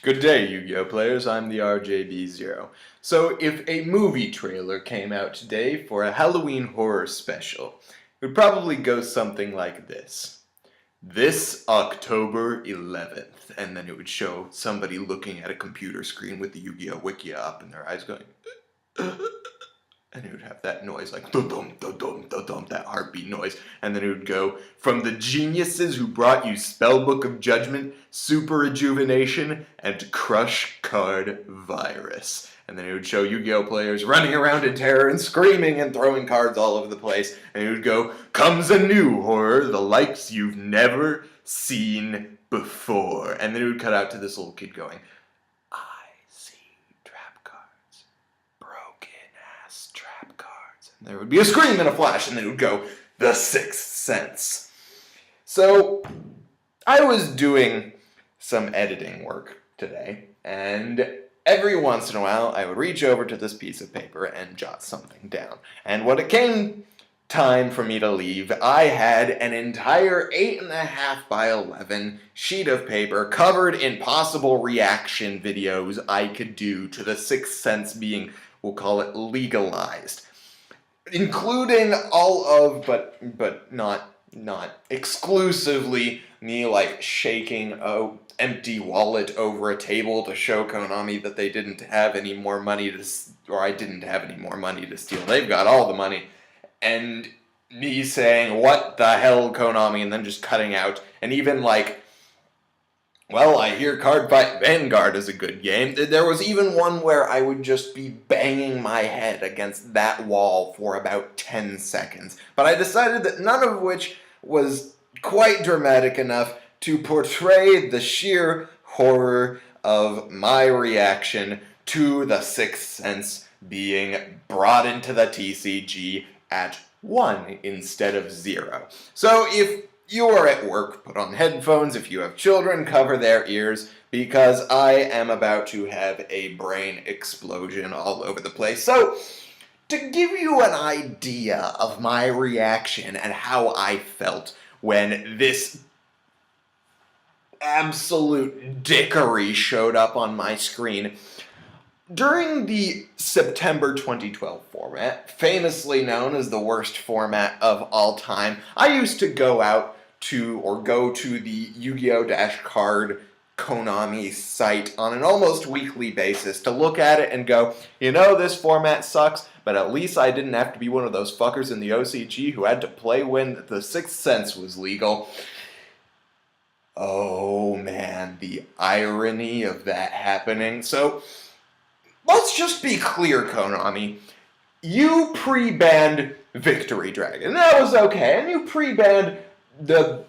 Good day, Yu-Gi-Oh players. I'm the RJB0. So, if a movie trailer came out today for a Halloween horror special, it would probably go something like this. This October 11th, and then it would show somebody looking at a computer screen with the Yu-Gi-Oh wiki up and their eyes going, and it would have that noise like dum dum dum dum, that heartbeat noise, and then it would go from the geniuses who brought you Spellbook of Judgment, Super Rejuvenation, and Crush Card Virus. And then it would show Yu-Gi-Oh players running around in terror and screaming and throwing cards all over the place. And it would go, comes a new horror, the likes you've never seen before. And then it would cut out to this little kid going, I see trap cards. Broken ass trap cards. And there would be a scream and a flash, and then it would go, The Sixth Sense. So, I was doing some editing work today, and every once in a while I would reach over to this piece of paper and jot something down. And when it came time for me to leave, I had an entire 8.5 by 11 sheet of paper covered in possible reaction videos I could do to The Sixth Sense being, we'll call it, legalized. Including all of, but not exclusively, me like shaking a empty wallet over a table to show Konami that they didn't have any more money to, or I didn't have any more money to steal. They've got all the money. And me saying, what the hell, Konami, and then just cutting out, and even like, well, I hear Cardfight Vanguard is a good game. There was even one where I would just be banging my head against that wall for about 10 seconds. But I decided that none of which was quite dramatic enough to portray the sheer horror of my reaction to The Sixth Sense being brought into the TCG at 1 instead of 0. So if you are at work, put on headphones. If you have children, cover their ears, because I am about to have a brain explosion all over the place. So, to give you an idea of my reaction and how I felt when this absolute dickery showed up on my screen, during the September 2012 format, famously known as the worst format of all time, I used to go to the Yu-Gi-Oh! Card Konami site on an almost weekly basis to look at it and go, you know, this format sucks, but at least I didn't have to be one of those fuckers in the OCG who had to play when The Sixth Sense was legal. Oh man, the irony of that happening. So, let's just be clear, Konami. You pre-banned Victory Dragon. That was okay. And you pre-banned the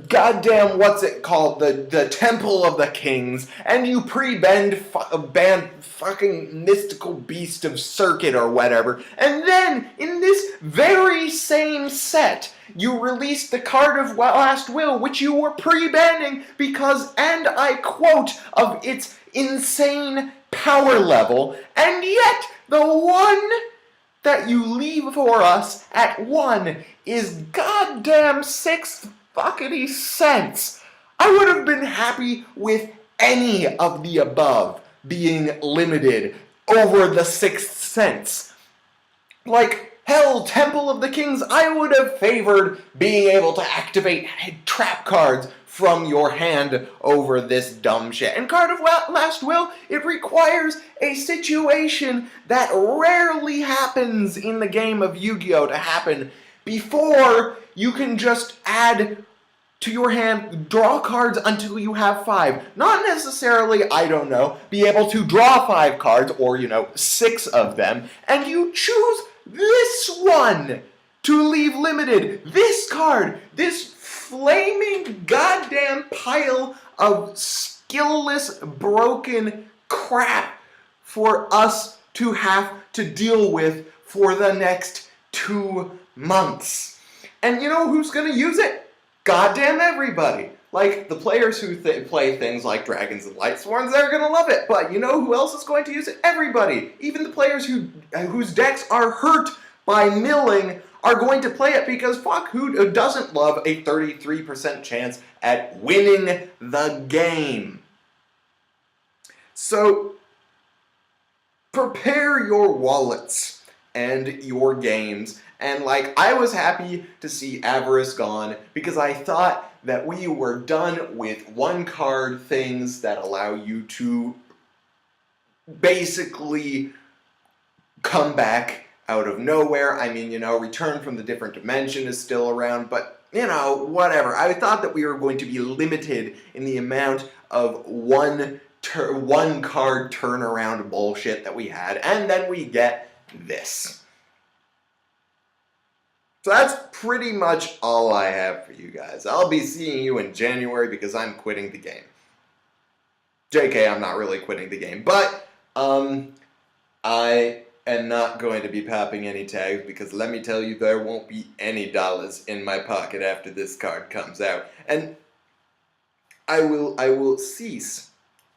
goddamn, what's it called? The Temple of the Kings. And you pre-banned fucking Mystical Beast of Circuit or whatever. And then, in this very same set, you released the Card of Last Will, which you were pre-banning because, and I quote, of its insane power level, and yet the one that you leave for us at 1 is goddamn Sixth fuckity Sense. I would have been happy with any of the above being limited over The Sixth Sense. Like, hell, Temple of the Kings, I would have favored being able to activate trap cards from your hand over this dumb shit. And Card of Last Will, it requires a situation that rarely happens in the game of Yu-Gi-Oh! To happen before you can just add to your hand, draw cards until you have 5. Not necessarily, I don't know, be able to draw 5 cards, or, 6 of them, and you choose this one to leave limited. This card, this flaming goddamn pile of skillless, broken crap for us to have to deal with for the next 2 months. And you know who's gonna use it? Goddamn everybody. Like, the players who play things like Dragons and Lightsworns, they're gonna love it. But you know who else is going to use it? Everybody. Even the players whose decks are hurt by milling are going to play it because fuck, who doesn't love a 33% chance at winning the game? So, prepare your wallets and your games. And like, I was happy to see Avarice gone because I thought that we were done with one card things that allow you to basically come back out of nowhere. I mean, Return from the Different Dimension is still around, but whatever. I thought that we were going to be limited in the amount of one card turnaround bullshit that we had, and then we get this. So that's pretty much all I have for you guys. I'll be seeing you in January because I'm quitting the game. JK, I'm not really quitting the game, but I am not going to be popping any tags because let me tell you, there won't be any dollars in my pocket after this card comes out. And I will cease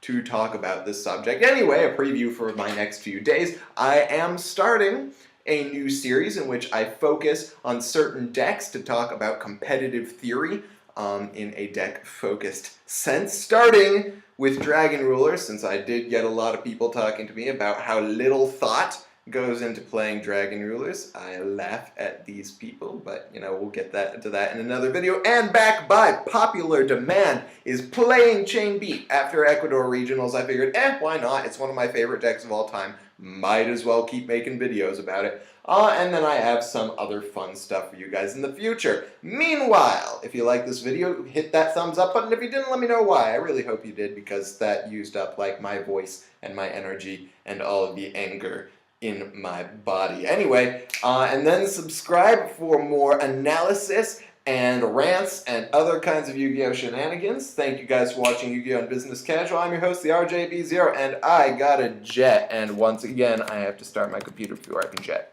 to talk about this subject. Anyway, a preview for my next few days. I am starting a new series in which I focus on certain decks to talk about competitive theory in a deck-focused sense, starting with Dragon Ruler, since I did get a lot of people talking to me about how little thought goes into playing Dragon Rulers. I laugh at these people, but we'll get to that in another video. And back by popular demand is playing Chain Beat. After Ecuador Regionals, I figured, why not? It's one of my favorite decks of all time. Might as well keep making videos about it. And then I have some other fun stuff for you guys in the future. Meanwhile, if you like this video, hit that thumbs up button. If you didn't, let me know why. I really hope you did, because that used up like my voice and my energy and all of the anger in my body. Anyway, and then subscribe for more analysis and rants and other kinds of Yu-Gi-Oh! Shenanigans. Thank you guys for watching Yu-Gi-Oh! On Business Casual. I'm your host, the RJB0, and I got a jet. And once again, I have to start my computer before I can jet.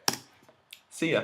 See ya.